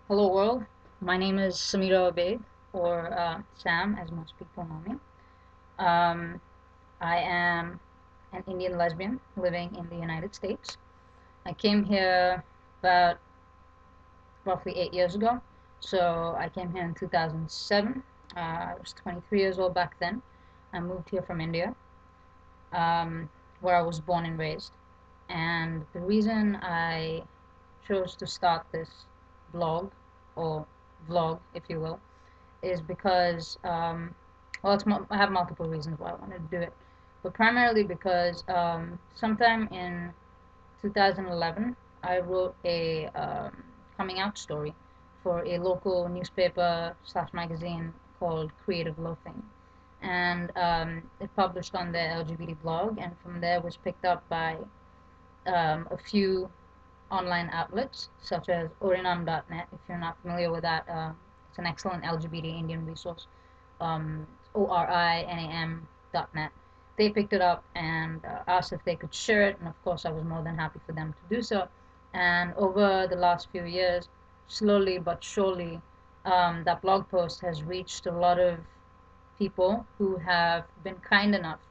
Hello world, my name is Samira Obeid, or Sam as most people know me. Um, I am an Indian lesbian living in the United States. I came here about roughly 8 years ago. So I came here in 2007. I was 23 years old back then. I moved here from India, um, where I was born and raised. And the reason I chose to start this blog or vlog, if you will, is because well, I have multiple reasons why I wanted to do it, but primarily because sometime in 2011 I wrote a coming out story for a local newspaper slash magazine called Creative Loafing, and it published on their LGBT blog, and from there was picked up by a few online outlets such as orinam.net. If you're not familiar with that, it's an excellent LGBT Indian resource. orinam.net. They picked it up and asked if they could share it, and of course I was more than happy for them to do so. And over the last few years, slowly but surely, that blog post has reached a lot of people who have been kind enough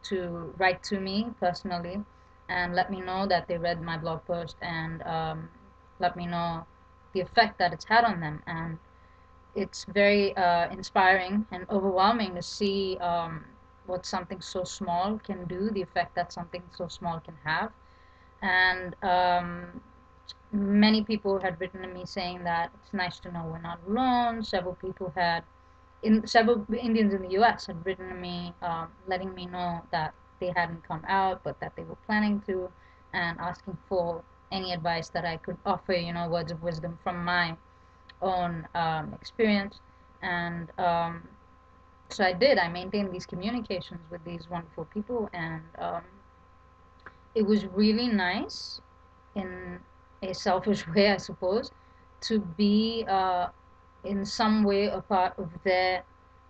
to write to me personally and let me know that they read my blog post and let me know the effect that it's had on them. And it's very inspiring and overwhelming to see what something so small can do, the effect that something so small can have. And many people had written to me saying that it's nice to know we're not alone. Several Indians in the U.S. had written to me, letting me know that they hadn't come out, but that they were planning to, and asking for any advice that I could offer, words of wisdom from my own experience. And so I did. I maintained these communications with these wonderful people, and it was really nice in a selfish way, I suppose, to be in some way a part of their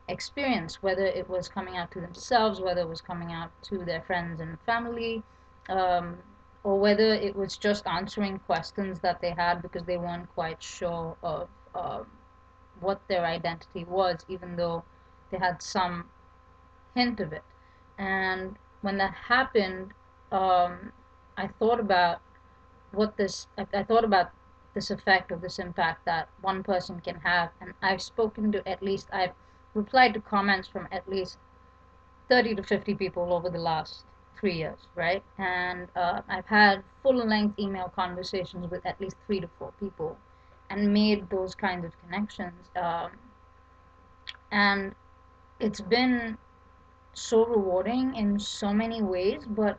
experience, whether it was coming out to themselves, whether it was coming out to their friends and family, um, or whether it was just answering questions that they had because they weren't quite sure of what their identity was, even though they had some hint of it. And when that happened, um, I thought about I thought about this effect or this impact that one person can have, and I've replied to comments from at least 30 to 50 people over the last 3 years, right? And I've had full-length email conversations with at least 3 to 4 people, and made those kinds of connections. And it's been so rewarding in so many ways, but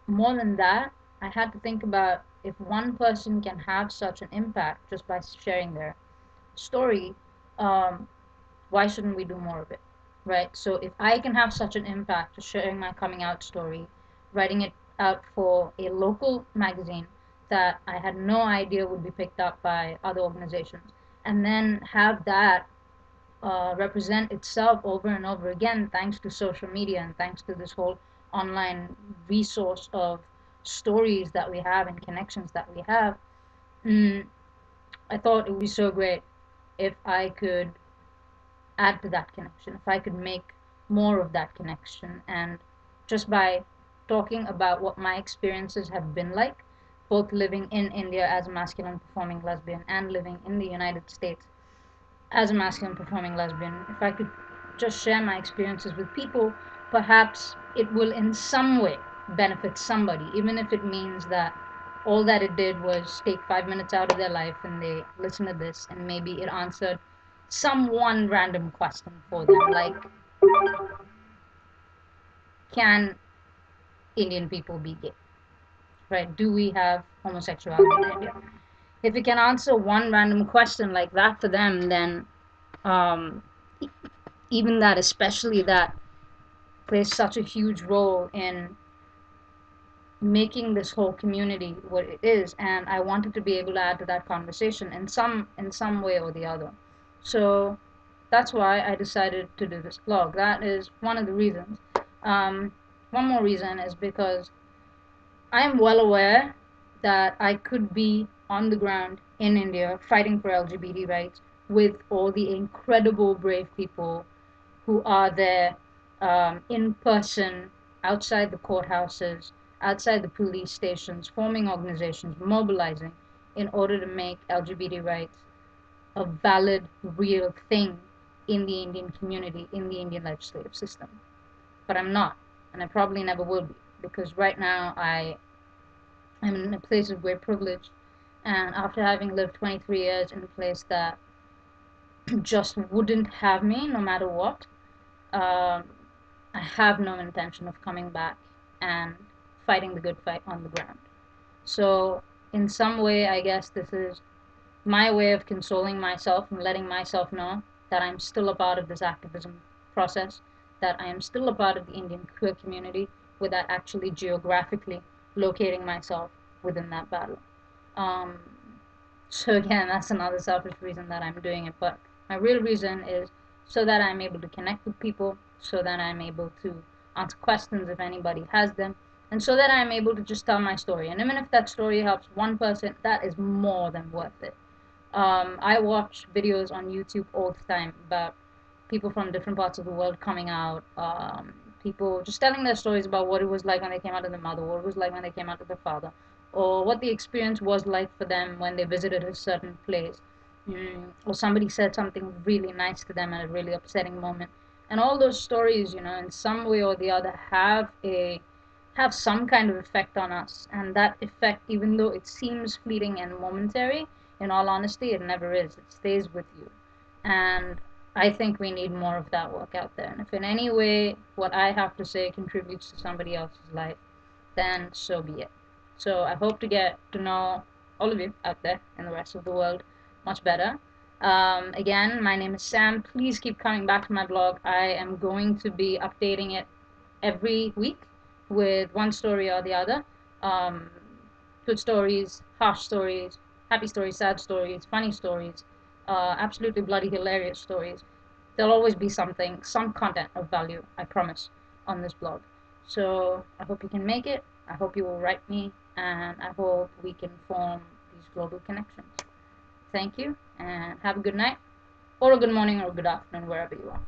more than that, I had to think about, if one person can have such an impact just by sharing their story, um, why shouldn't we do more of it? Right? So if I can have such an impact to sharing my coming out story, writing it out for a local magazine that I had no idea would be picked up by other organizations, and then have that represent itself over and over again thanks to social media and thanks to this whole online resource of stories that we have and connections that we have. mm, I thought it would be so great if I could add to that connection, if I could make more of that connection. And just by talking about what my experiences have been like, both living in India as a masculine performing lesbian and living in the United States as a masculine performing lesbian, if I could just share my experiences with people, perhaps it will in some way benefit somebody, even if it means that all that it did was take 5 minutes out of their life and they listen to this and maybe it answered some one random question for them, like, can Indian people be gay? Right? Do we have homosexuality in India? If it can answer one random question like that for them, then um, even that, especially that, plays such a huge role in making this whole community what it is, and I wanted to be able to add to that conversation in some way or the other. So that's why I decided to do this blog. That is one of the reasons. um, One more reason is because I am well aware that I could be on the ground in India fighting for LGBT rights with all the incredible brave people who are there in person, outside the courthouses, outside the police stations, forming organizations, mobilizing in order to make LGBT rights a valid, real thing in the Indian community, in the Indian legislative system. But I'm not, and I probably never will be, because right now I am in a place of great privilege, and after having lived 23 years in a place that just wouldn't have me no matter what, um, I have no intention of coming back and fighting the good fight on the ground. So, in some way, I guess this is my way of consoling myself and letting myself know that I'm still a part of this activism process, that I am still a part of the Indian queer community without actually geographically locating myself within that battle. Um, so again, that's another selfish reason that I'm doing it. But my real reason is so that I'm able to connect with people, so that I'm able to answer questions if anybody has them, and so that I'm able to just tell my story. And even if that story helps one person, that is more than worth it. I watch videos on YouTube all the time about people from different parts of the world coming out, people just telling their stories about what it was like when they came out of their mother, what it was like when they came out of their father, or what the experience was like for them when they visited a certain place, or somebody said something really nice to them at a really upsetting moment. And all those stories, in some way or the other have some kind of effect on us. And that effect, even though it seems fleeting and momentary, in all honesty, it never is. It stays with you. And I think we need more of that work out there. And if in any way what I have to say contributes to somebody else's life, then so be it. So I hope to get to know all of you out there in the rest of the world much better. Again, my name is Sam. Please keep coming back to my blog. I am going to be updating it every week with one story or the other. Um, Good stories, harsh stories, happy stories, sad stories, funny stories, absolutely bloody hilarious stories. There'll always be something, some content of value, I promise, on this blog. So I hope you can make it. I hope you will write me, and I hope we can form these global connections. Thank you, and have a good night, or a good morning, or a good afternoon, wherever you are.